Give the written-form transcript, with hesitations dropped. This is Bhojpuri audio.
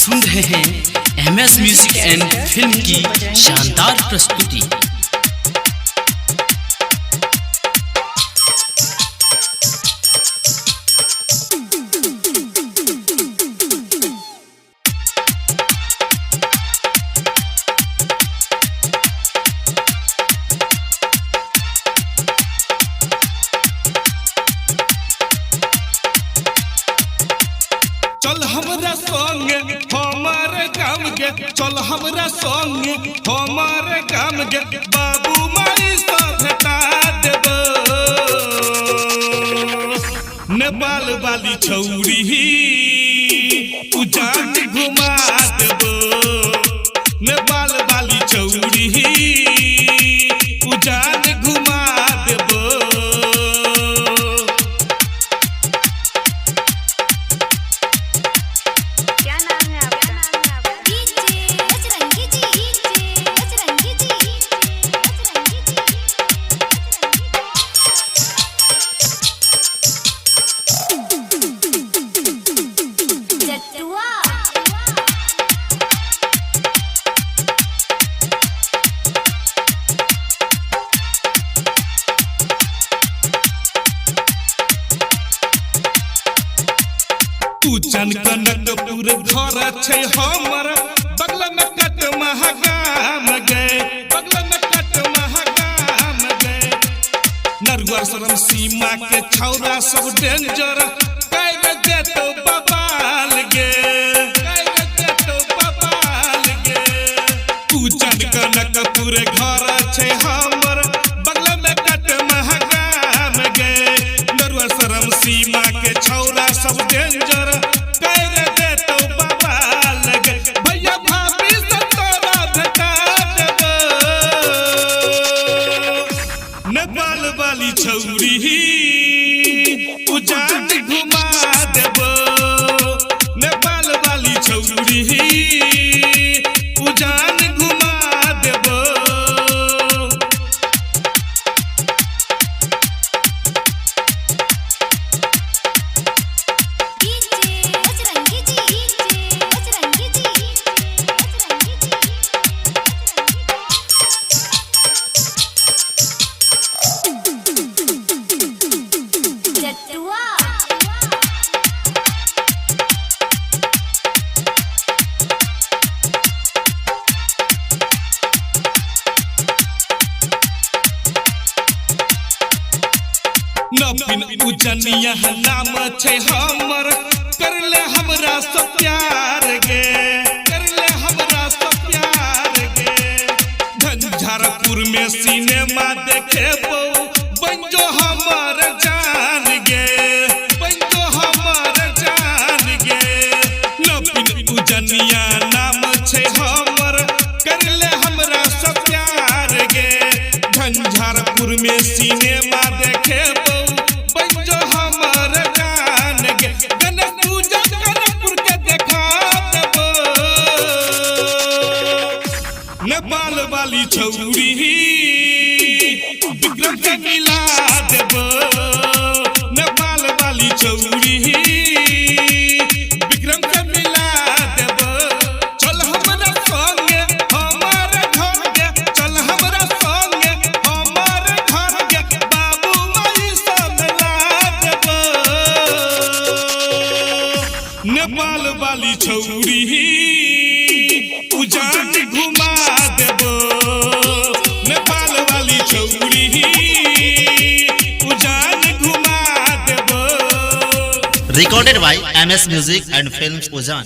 सुन रहे हैं एमएस म्यूजिक एंड फिल्म की शानदार प्रस्तुति। चल हमरा संगे हमारे काम के, चल हमरा संगे हमारे काम के, बाबू माई से भेटा देबो। नेपाल वाली छौरी उजान घुमा देबो। नेपाल वाली छौरी उजान घुमा देबो। उजन कनकपुर घर छै हमर, बगल में कट महागाम गए, बगल में कट महागाम गए। नरुआ शरम सीमा के छौरा सब डेंजर, कैर देतो बबाल गे, कैर देतो बबाल गे। उजन कनकपुर घर छै हमर, बगल में कट महागाम गए। नरुआ शरम सीमा के छौरा सब डेंजर, नेपाल वाली छौरी उजान घुमा देबो। नेपाल वाली छौरी उजान घुमा देबो। नवीन उजनिया नाम छै हमर, करले हमरा से प्यार गे, करले हमरा से प्यार गे। झंझारपुर में सिनेमा देखेबो, बंजो हमर जान गे, बंजो हमर जान गे। नवीन उजनिया नाम छै हमर, करले हमरा से प्यार गे। झंझारपुर में सिनेमा देखेबो, नेपाल वाली छौरी विक्रम से मिला देबो। नेपाल वाली छौरी विक्रम से मिला देबो। चल हमरा संगे हमारे घर के, चल हमरा संगे हमारे घर के, बाबू माई से मिला देबो। नेपाल वाली छौरी उजान घुमा देबो। नेपाल वाली छौरी उजान घुमा देबो। Recorded by MS Music and Films Ujaan।